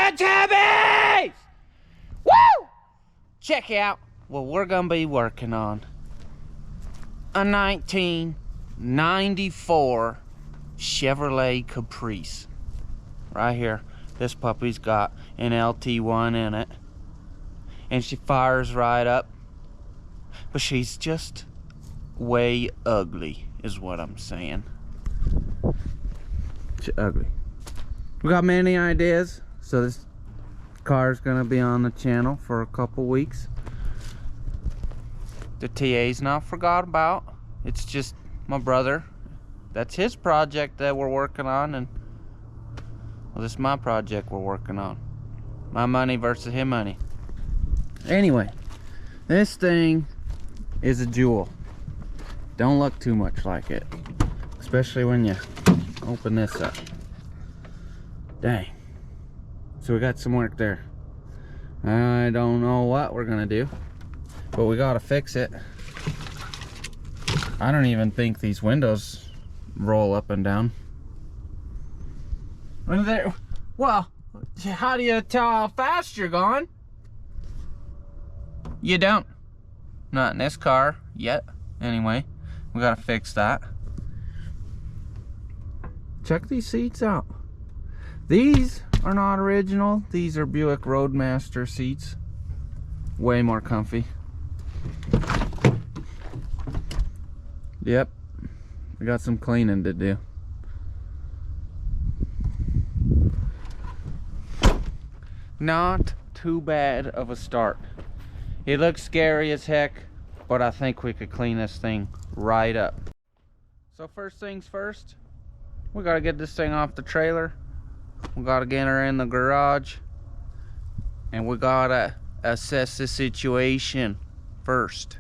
at Chevy! Woo! Check out what we're gonna be working on. A 1994 Chevrolet Caprice. Right here. This puppy's got an LT1 in it. And she fires right up. But she's just way ugly, is what I'm saying. She's ugly. We got many ideas, so this car's gonna be on the channel for a couple weeks. The TA's not forgot about. It's just my brother. That's his project that we're working on, and well, this is my project we're working on. My money versus his money. Anyway, this thing is a jewel. Don't look too much like it, especially when you open this up. Dang. So we got some work there. I don't know what we're gonna do, but we gotta fix it. I don't even think these windows roll up and down. Well, how do you tell how fast you're going? You don't. Not in this car yet. Anyway, we gotta fix that. Check these seats out. These are not original. These are Buick Roadmaster seats. Way more comfy. Yep. We got some cleaning to do. Not too bad of a start. It looks scary as heck, but I think we could clean this thing right up. So first things first, we gotta get this thing off the trailer. We gotta get her in the garage, and we gotta assess the situation first.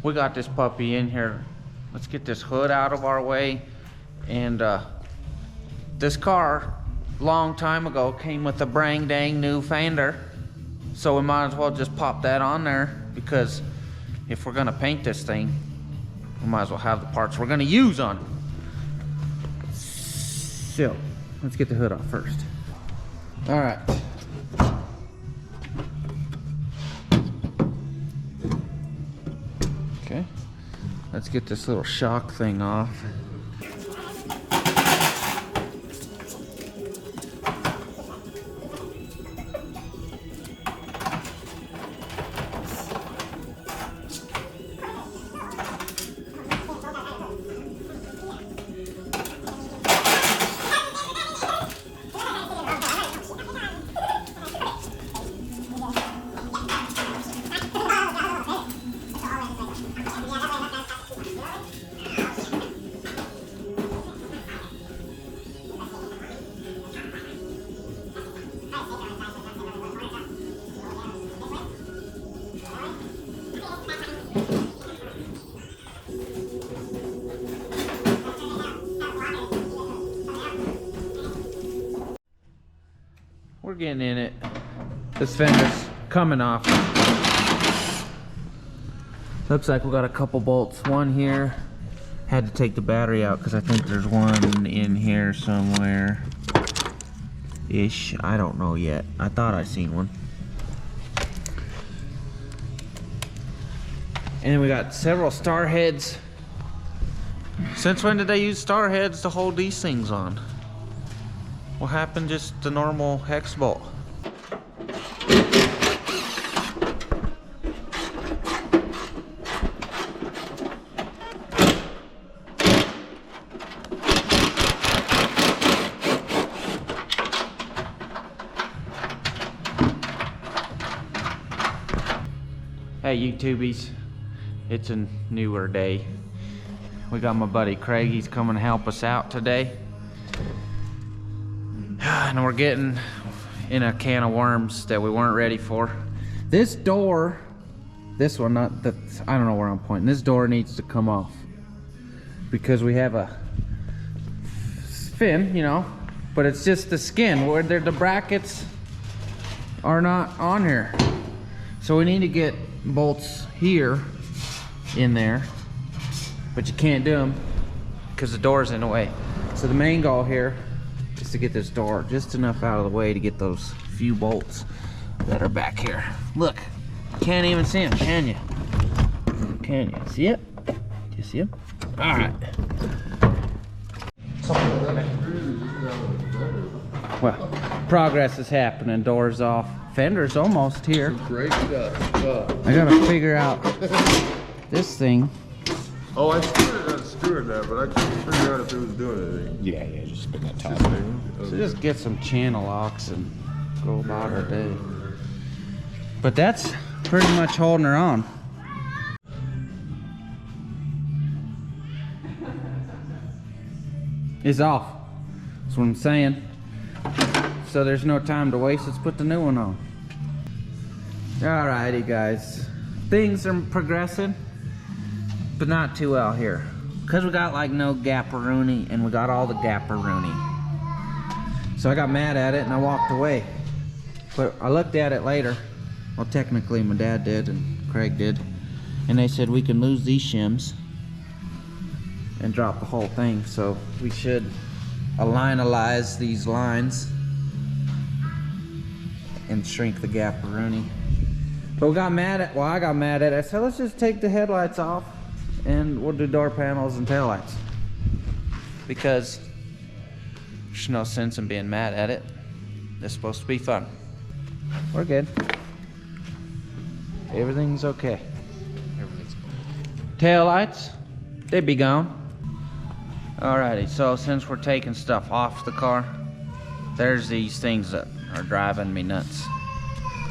We got this puppy in here. Let's get this hood out of our way. And this car, long time ago, came with a brang dang new fender. So we might as well just pop that on there, because if we're gonna paint this thing, we might as well have the parts we're gonna use on it. So, let's get the hood off first. All right. Okay, let's get this little shock thing off. we're getting in it. This fender's coming off. Looks like we got a couple bolts. One here. Had to take the battery out because I think there's one in here somewhere. Ish. I don't know yet. I thought I seen one. And then we got several star heads. Since when did they use star heads to hold these things on? What happened just to normal hex bolt? Hey YouTubies, it's a newer day. We got my buddy Craig, he's coming to help us out today. And we're getting in a can of worms that we weren't ready for. This door, this one, not that, I don't know where I'm pointing. This door needs to come off because we have a fin, you know, but it's just the skin where the brackets are not on here. So we need to get bolts here in there, but you can't do them because the door's in the way. So the main goal here is to get this door just enough out of the way to get those few bolts that are back here. Look, can't even see them, can you? Can you see it? Do you see them? All right. Well, progress is happening. Doors off. Fender's almost here. Great stuff. I gotta figure out this thing. Oh, I screwed that, but I couldn't figure out if it was doing anything. Yeah, just spin that top. So just get some channel locks and go about our day. But that's pretty much holding her on. It's off. That's what I'm saying. So there's no time to waste. Let's put the new one on. Alrighty guys. Things are progressing, but not too well here. Because we got like no gapperoonie and we got all the gapperoonie. So I got mad at it and I walked away. But I looked at it later. Well, technically my dad did and Craig did. And they said we can lose these shims and drop the whole thing. So we should alignalize these lines and shrink the gapperoonie. But we got mad at, well I got mad at it. I said let's just take the headlights off and we'll do door panels and taillights. Because there's no sense in being mad at it. It's supposed to be fun. We're good. Everything's okay. Everything's Taillights, they'd be gone. Alrighty, so since we're taking stuff off the car, there's these things that are driving me nuts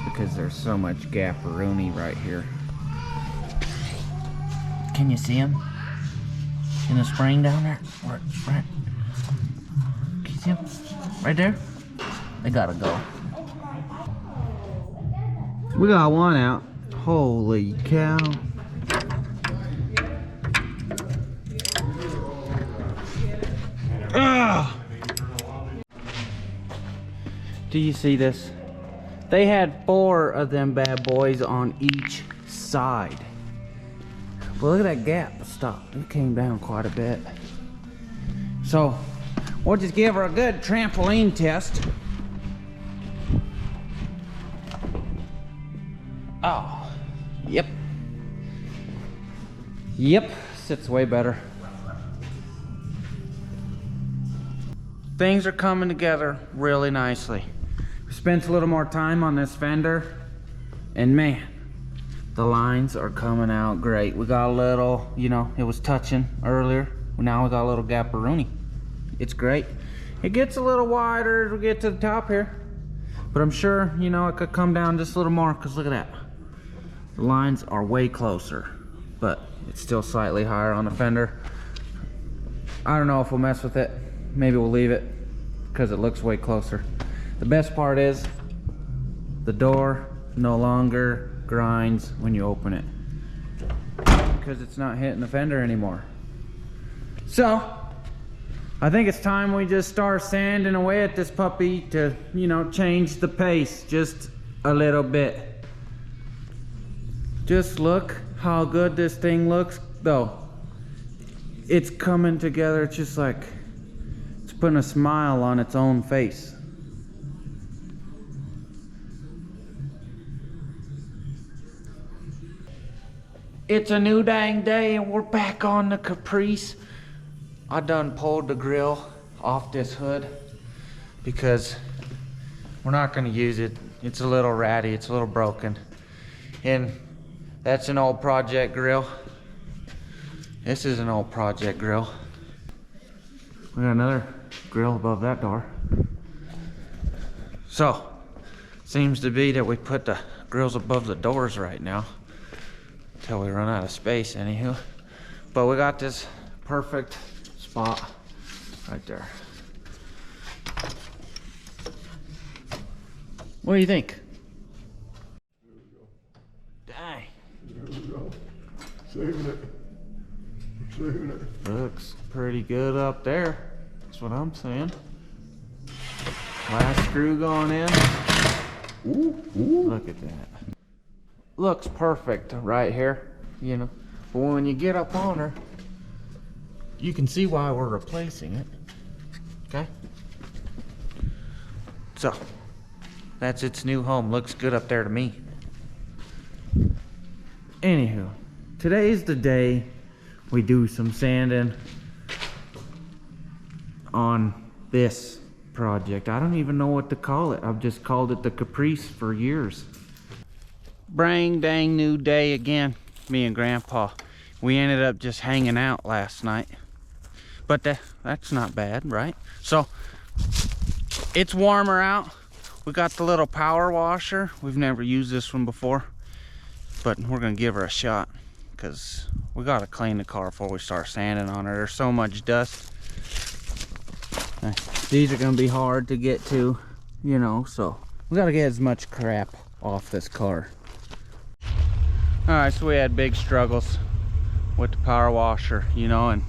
because there's so much gapperoonie right here. Can you see them? In the spring down there? Right. Can you see them? Right there? They gotta go. We got one out. Holy cow. Ugh. Do you see this? They had 4 of them bad boys on each side. Well, look at that gap. Stop. It came down quite a bit. So, we'll just give her a good trampoline test. Oh, yep. Yep, sits way better. Things are coming together really nicely. We spent a little more time on this fender, and man, the lines are coming out great. We got a little, you know, it was touching earlier. Now we got a little gapperoonie. It's great. It gets a little wider as we get to the top here, but I'm sure, you know, it could come down just a little more, because look at that. The lines are way closer, but it's still slightly higher on the fender. I don't know if we'll mess with it. Maybe we'll leave it because it looks way closer. The best part is the door no longer grinds when you open it because it's not hitting the fender anymore. So I think it's time we just start sanding away at this puppy to, you know, change the pace just a little bit. Just look how good this thing looks though. It's coming together. It's just like it's putting a smile on its own face. It's a new dang day and we're back on the Caprice. I done pulled the grill off this hood because we're not gonna use it. It's a little ratty, it's a little broken. And that's an old project grill. This is an old project grill. We got another grill above that door. So, seems to be that we put the grills above the doors right now until we run out of space, anywho. But we got this perfect spot right there. What do you think? Dang. There we go. Saving it. Saving it. Looks pretty good up there. That's what I'm saying. Last screw going in. Ooh, ooh. Look at that. Looks perfect right here, you know. But when you get up on her, you can see why we're replacing it. Okay? So, that's its new home. Looks good up there to me. Anywho, today's the day we do some sanding on this project. I don't even know what to call it. I've just called it the Caprice for years. Brang dang new day again. Me and Grandpa. We ended up just hanging out last night. But that's not bad, right? So, it's warmer out. We got the little power washer. We've never used this one before. But we're gonna give her a shot. Because we gotta clean the car before we start sanding on her. There's so much dust. These are gonna be hard to get to, you know, so we gotta get as much crap off this car. Alright, so we had big struggles with the power washer, you know, and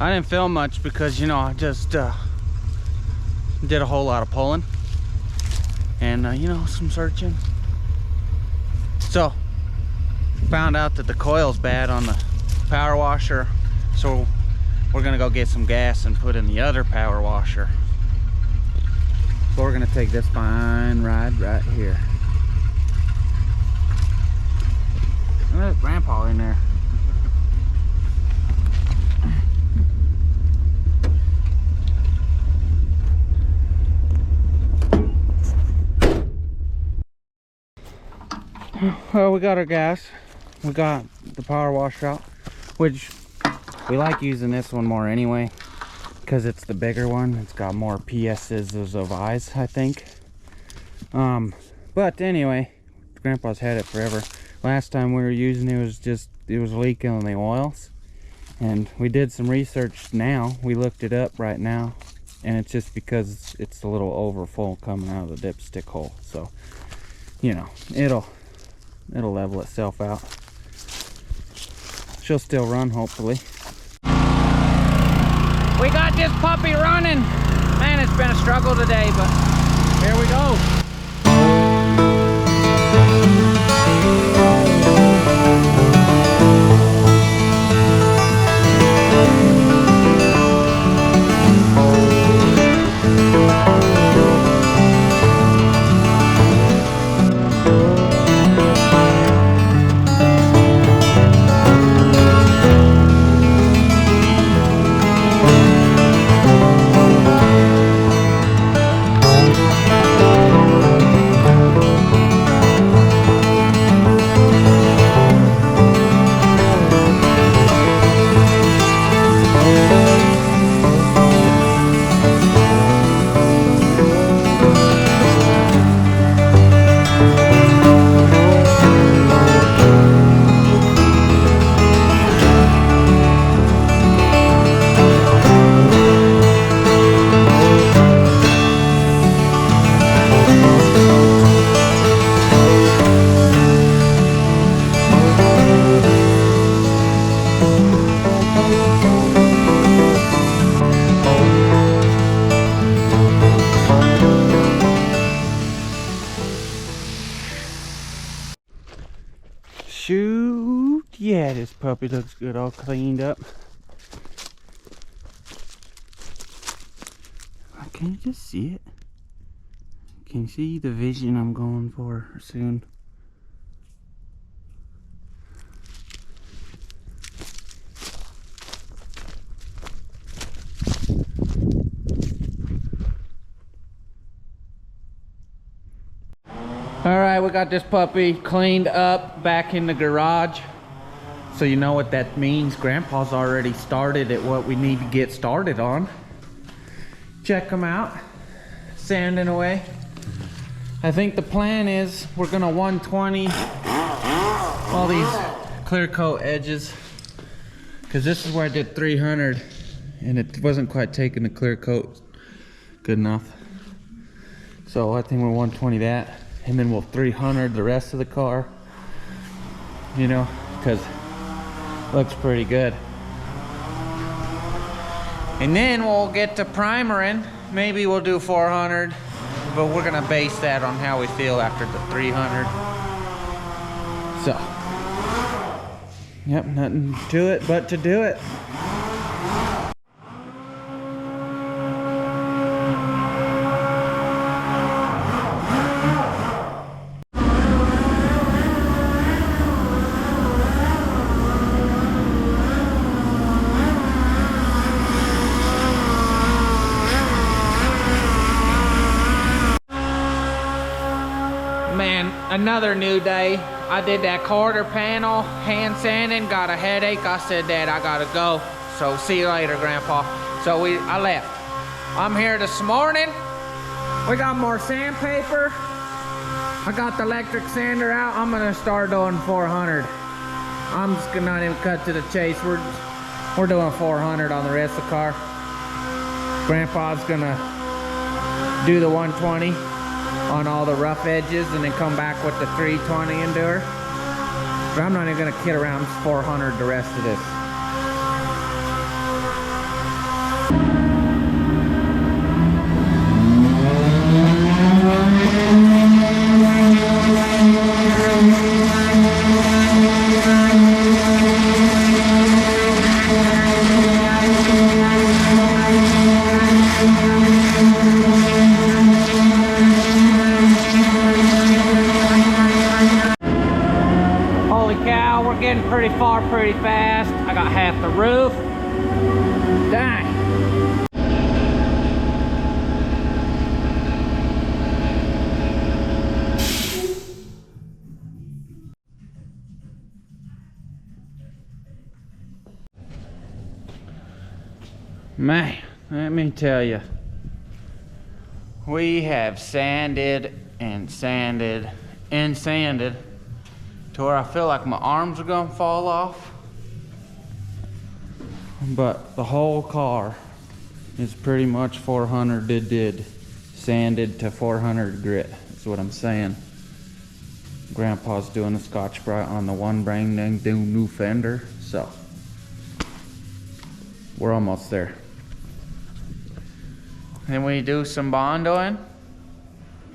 I didn't film much because, you know, I just did a whole lot of pulling and, you know, some searching. So, found out that the coil's bad on the power washer, so we're gonna go get some gas and put in the other power washer. So we're gonna take this fine ride right here. There's Grandpa in there. Well, we got our gas. We got the power washer out, which we like using this one more anyway, because it's the bigger one. It's got more PS's of eyes, I think. But anyway, Grandpa's had it forever. Last time we were using it, it was leaking on the oils, and we did some research now. We looked it up right now, and it's just because it's a little over full coming out of the dipstick hole. So, you know, it'll level itself out. She'll still run, hopefully. We got this puppy running. Man, it's been a struggle today, but here we go. Yeah, this puppy looks good, all cleaned up. Can you just see it? Can you see the vision I'm going for soon? Alright, we got this puppy cleaned up back in the garage. So you know what that means. Grandpa's already started at what we need to get started on. Check them out. Sanding away. I think the plan is we're gonna 120 all these clear coat edges, because this is where I did 300 and it wasn't quite taking the clear coat good enough. So I think we'll 120 that, and then we'll 300 the rest of the car, you know, because it looks pretty good. And then we'll get to primering. Maybe we'll do 400, but we're gonna base that on how we feel after the 300. So, yep, nothing to it but to do it. Man, another new day. I did that quarter panel, hand sanding, got a headache. I said, Dad, I gotta go. So see you later, Grandpa. So I left. I'm here this morning. We got more sandpaper. I got the electric sander out. I'm gonna start doing 400. I'm just gonna not even cut to the chase. We're doing 400 on the rest of the car. Grandpa's gonna do the 120 on all the rough edges and then come back with the 320 and do her. But I'm not even gonna kid around. It's 400 the rest of this. Getting pretty far pretty fast. I got half the roof. Dang. Man, let me tell you, we have sanded and sanded and sanded to where I feel like my arms are gonna fall off. But the whole car is pretty much 400 did sanded to 400 grit. That's what I'm saying. Grandpa's doing the Scotch-Brite on the one brand new fender, so we're almost there. Then we do some bondoing,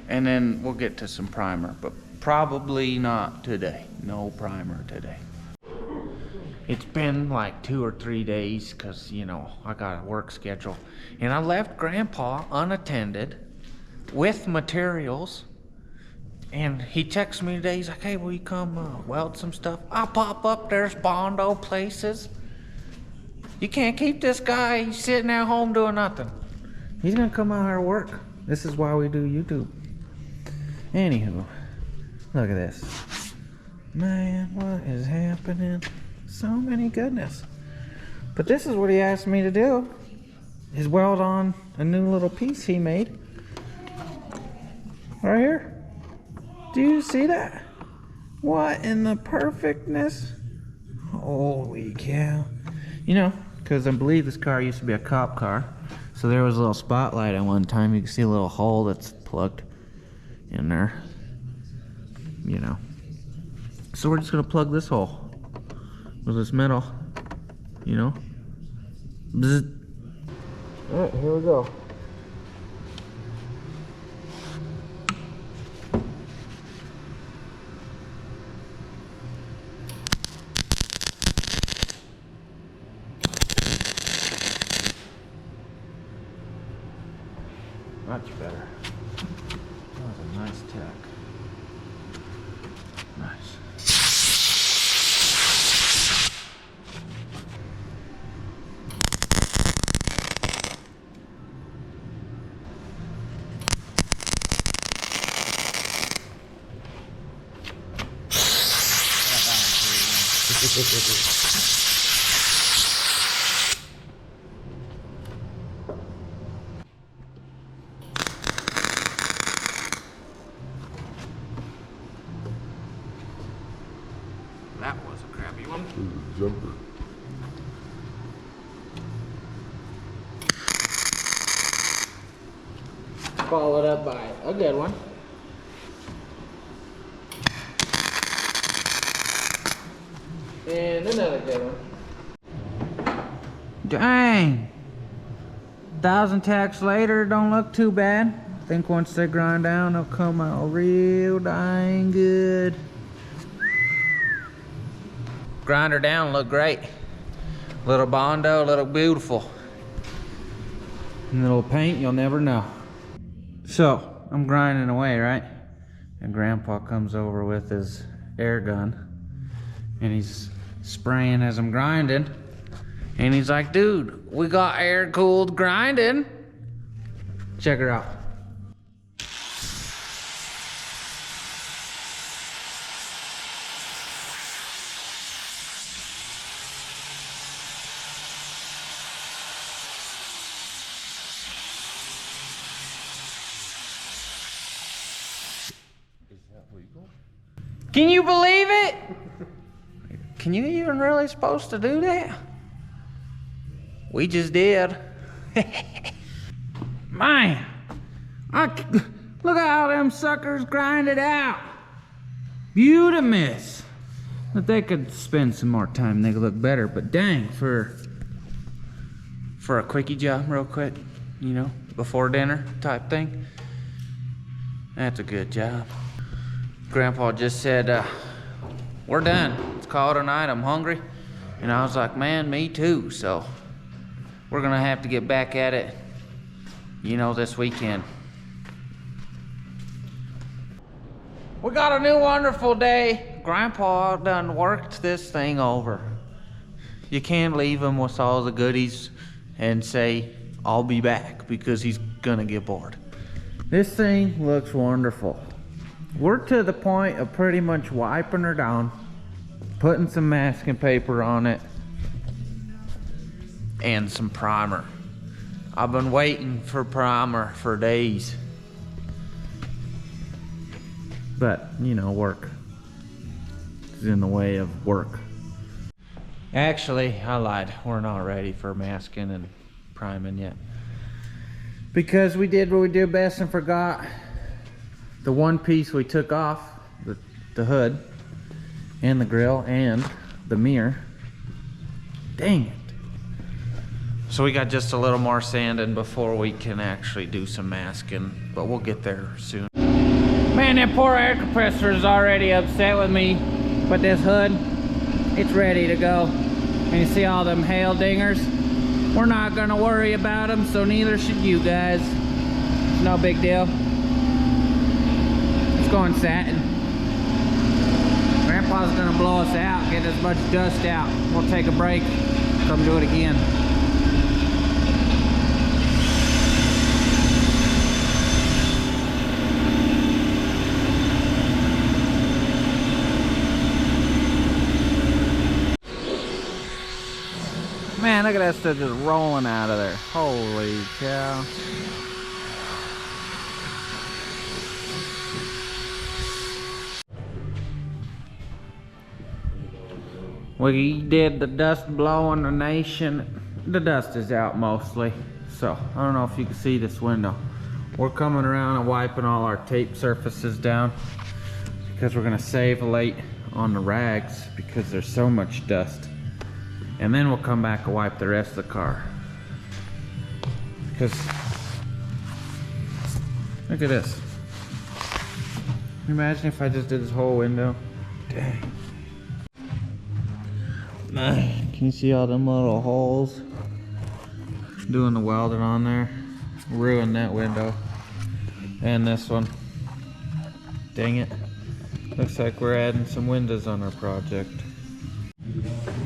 and then we'll get to some primer, but probably not today. No primer today. It's been like 2 or 3 days because, you know, I got a work schedule. And I left Grandpa unattended with materials. And he texts me today. He's like, hey, will you come weld some stuff? I'll pop up. There's Bondo places. You can't keep this guy sitting at home doing nothing. He's going to come out here and work. This is why we do YouTube. Anywho. Look at this. Man, what is happening? So many goodness. But this is what he asked me to do, is weld on a new little piece he made. Right here. Do you see that? What in the perfectness? Holy cow. You know, because I believe this car used to be a cop car. So there was a little spotlight at one time. You can see a little hole that's plugged in there. You know, so we're just gonna plug this hole with this metal, you know. Bzz. All right, here we go. much better. That was a nice tack. Nice. That was a crappy one. Jumper. Followed up by a good one. And another good one. Dang! 1,000 tacks later, don't look too bad. I think once they grind down, they'll come out real dang good. Grinder down, look great. Little Bondo, little beautiful. And little paint, you'll never know. So, I'm grinding away, right? And Grandpa comes over with his air gun. And he's spraying as I'm grinding. And he's like, dude, we got air-cooled grinding. Check her out. Can you believe it? Can you even really supposed to do that? We just did. Man, look at how them suckers grinded out. Beautimous. If they could spend some more time, they could look better. But dang, for a quickie job real quick, you know, before dinner type thing, that's a good job. Grandpa just said, we're done. Let's call it a night. I'm hungry. And I was like, man, me too. So we're gonna have to get back at it, you know, this weekend. We got a new wonderful day. Grandpa done worked this thing over. You can't leave him with all the goodies and say, I'll be back, because he's gonna get bored. This thing looks wonderful. We're to the point of pretty much wiping her down, putting some masking paper on it, and some primer. I've been waiting for primer for days. But, you know, work is in the way of work. Actually, I lied. We're not ready for masking and priming yet. Because we did what we do best and forgot the one piece we took off, the hood, and the grill, and the mirror. Dang it. So we got just a little more sanding before we can actually do some masking, but we'll get there soon. Man, that poor air compressor is already upset with me, but this hood, it's ready to go. And you see all them hail dingers? We're not gonna worry about them, so neither should you guys. It's no big deal. It's going satin. Grandpa's gonna blow us out, get as much dust out. We'll take a break, come do it again. Man, look at that stuff just rolling out of there. Holy cow. We did the dust blowing the nation. The dust is out mostly. So, I don't know if you can see this window. We're coming around and wiping all our tape surfaces down because we're gonna save late on the rags because there's so much dust. And then we'll come back and wipe the rest of the car. Because, look at this. Imagine if I just did this whole window. Dang. Man, can you see all them little holes? Doing the welding on there. Ruined that window. And this one. Dang it. Looks like we're adding some windows on our project.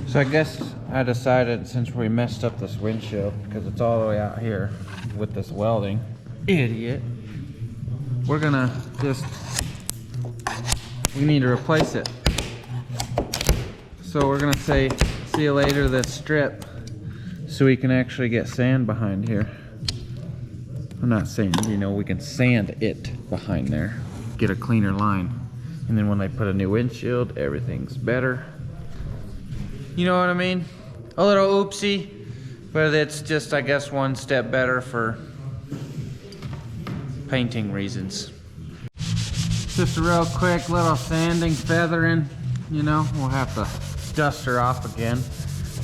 So I guess I decided, since we messed up this windshield, because it's all the way out here with this welding, idiot, we're gonna just, we need to replace it. So we're gonna say, see you later, this strip, so we can actually get sand behind here. I'm not saying, you know, we can sand it behind there, get a cleaner line. And then when they put a new windshield, everything's better. You know what I mean? A little oopsie, but it's just, I guess, one step better for painting reasons. Just a real quick little sanding, feathering, you know, we'll have to dust her off again.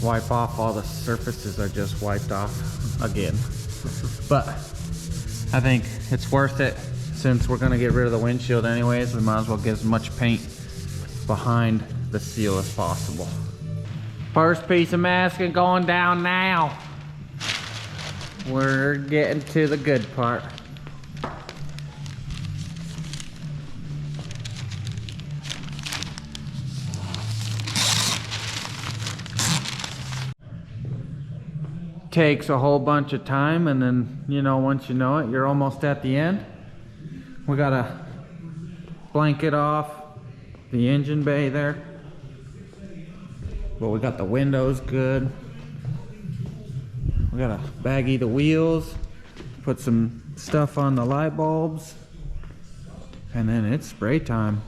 Wipe off all the surfaces I just wiped off again. But I think it's worth it. Since we're gonna get rid of the windshield anyways, we might as well get as much paint behind the seal as possible. First piece of masking going down now. We're getting to the good part. Takes a whole bunch of time, and then, you know, once you know it, you're almost at the end. We gotta blanket off the engine bay there. But we got the windows good. We gotta baggy the wheels, put some stuff on the light bulbs, and then it's spray time.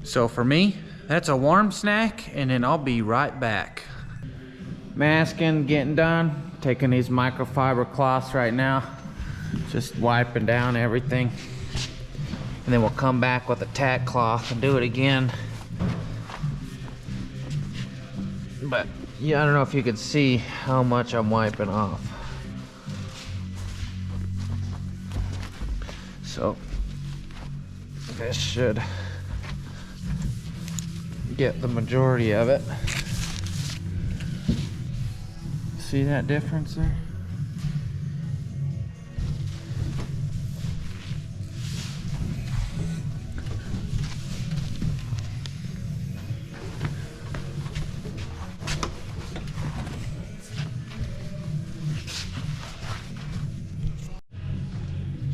So for me, that's a warm snack, and then I'll be right back. Masking, getting done. Taking these microfiber cloths right now. Just wiping down everything. And then we'll come back with a tack cloth and do it again. But yeah, I don't know if you can see how much I'm wiping off. So this should get the majority of it. See that difference there?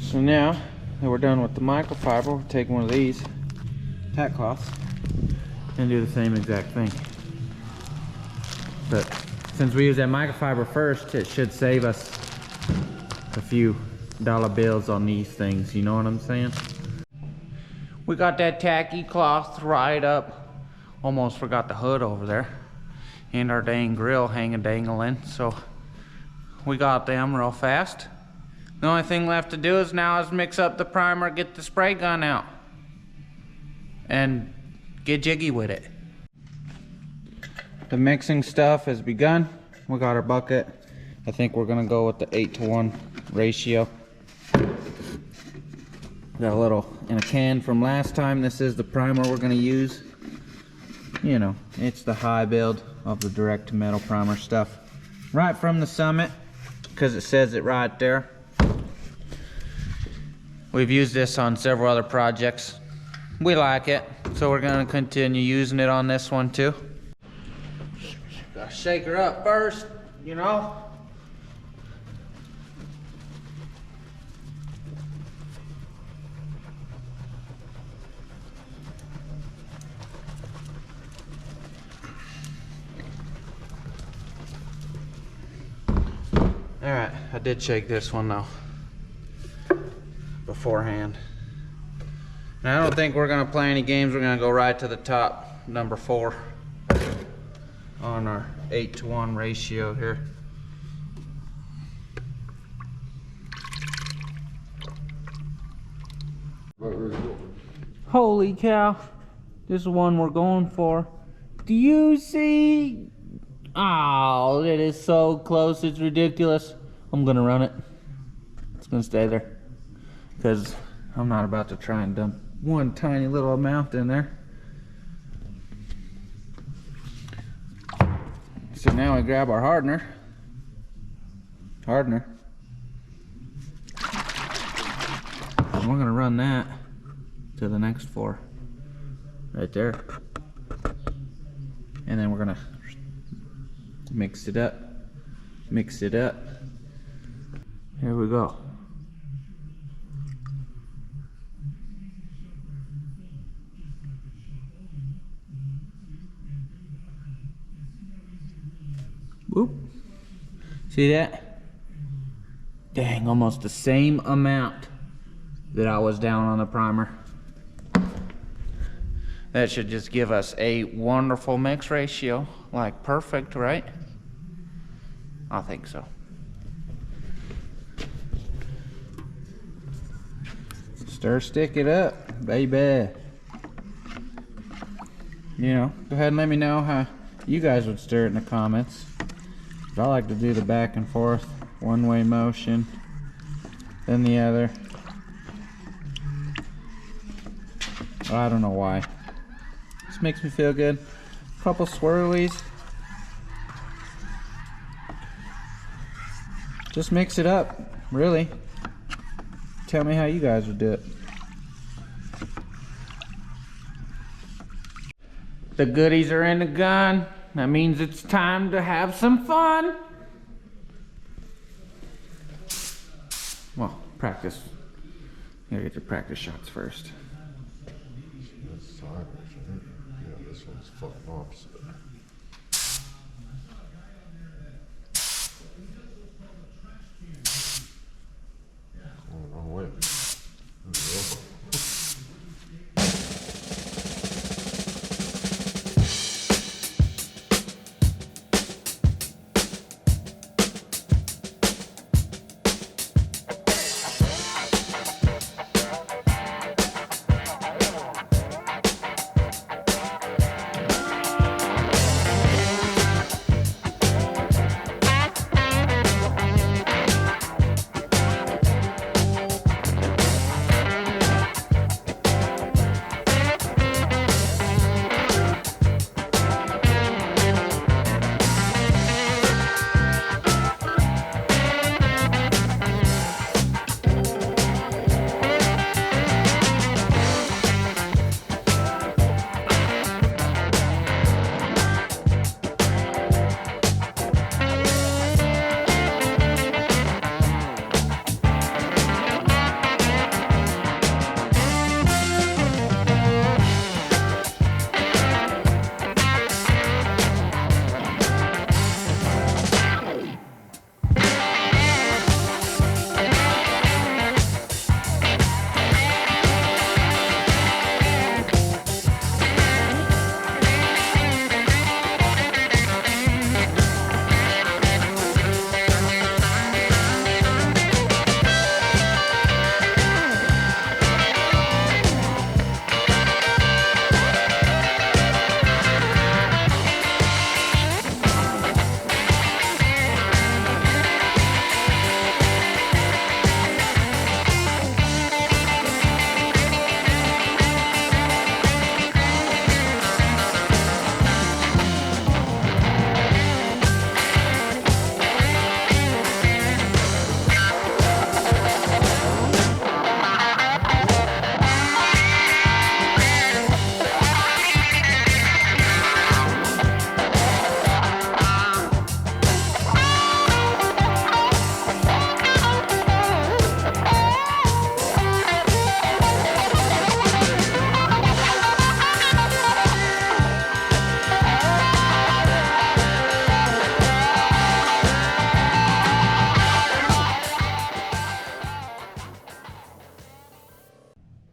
So now that we're done with the microfiber, we'll take one of these tack cloths and do the same exact thing. But since we use that microfiber first, it should save us a few dollar bills on these things, you know what I'm saying? We got that tacky cloth right up. Almost forgot the hood over there. And our dang grill hanging dangling, so we got them real fast. The only thing left to do is now is mix up the primer, get the spray gun out, and get jiggy with it. The mixing stuff has begun. We got our bucket. I think we're gonna go with the 8-to-1 ratio. Got a little in a can from last time. This is the primer we're gonna use. You know, it's the high build of the direct to metal primer stuff. Right from the Summit, because it says it right there. We've used this on several other projects. We like it, so we're gonna continue using it on this one too. Gotta shake her up first, you know? All right, I did shake this one though beforehand. Now I don't think we're gonna play any games. We're gonna go right to the top, number 4 on our 8-to-1 ratio here. Holy cow, this is one we're going for. Do you see? Oh, it is so close, it's ridiculous. I'm gonna run it. It's gonna stay there, because I'm not about to try and dump one tiny little amount in there. So now we grab our hardener. And we're gonna run that to the next floor. Right there. And then we're gonna mix it up. Mix it up. Here we go. Whoop. See that? Dang, almost the same amount that I was down on the primer. That should just give us a wonderful mix ratio. Like perfect, right? I think so. Stir, stick it up, baby. You know, go ahead and let me know how you guys would stir it in the comments. I like to do the back and forth, one-way motion, then the other. I don't know why. This makes me feel good. A couple swirlies. Just mix it up, really. Tell me how you guys would do it. The goodies are in the gun. That means it's time to have some fun. Well, practice. You gotta get your practice shots first. That's sideways, right? Yeah, this one's fucking opposite. Going the wrong way.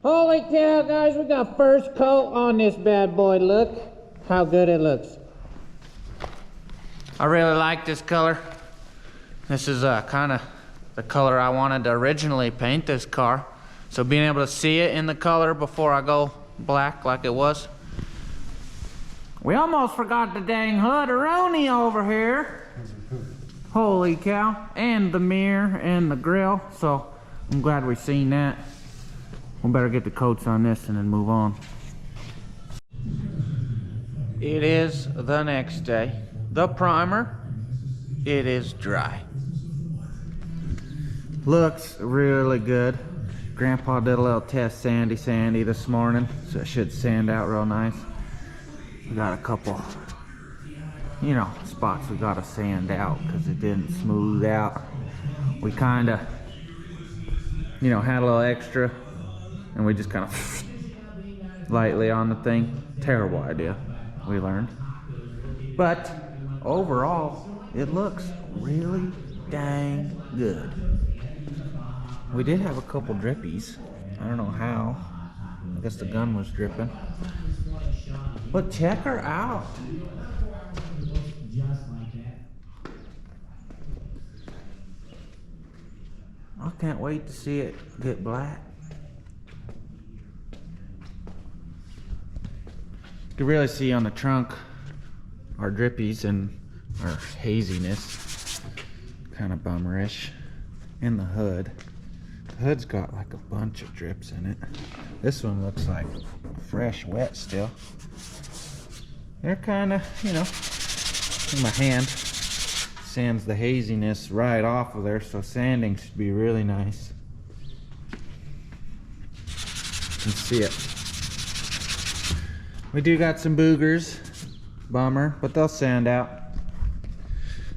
Holy cow, guys, we got first coat on this bad boy. Look how good it looks. I really like this color. This is kind of the color I wanted to originally paint this car. So being able to see it in the color before I go black like it was. We almost forgot the dang hoodaroni over here. Holy cow. And the mirror and the grill. So I'm glad we seen that. We better get the coats on this and then move on. It is the next day. The primer, it is dry. Looks really good. Grandpa did a little test sandy this morning, so it should sand out real nice. We got a couple, you know, spots we gotta sand out because it didn't smooth out. We kinda, you know, had a little extra and we just kind of lightly on the thing. Terrible idea, we learned. But overall, it looks really dang good. We did have a couple drippies. I don't know how. I guess the gun was dripping. But check her out. I can't wait to see it get black. You can really see on the trunk our drippies and our haziness. Kind of bummerish. And the hood. The hood's got like a bunch of drips in it. This one looks like fresh, wet still. They're kind of, you know, in my hand sands the haziness right off of there, so sanding should be really nice. You can see it. We do got some boogers, bummer, but they'll sand out.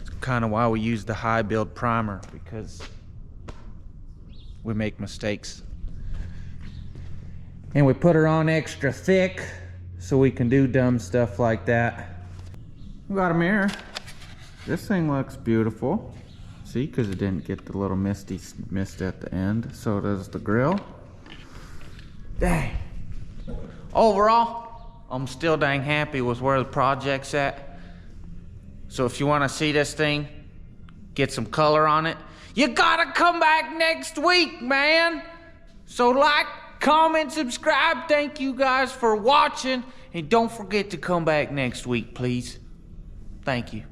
It's kind of why we use the high build primer, because we make mistakes. And we put her on extra thick so we can do dumb stuff like that. We got a mirror. This thing looks beautiful. See, because it didn't get the little mist at the end. So does the grill. Dang. Overall, I'm still dang happy with where the project's at. So if you want to see this thing, get some color on it, you gotta come back next week, man. So like, comment, subscribe. Thank you guys for watching. And don't forget to come back next week, please. Thank you.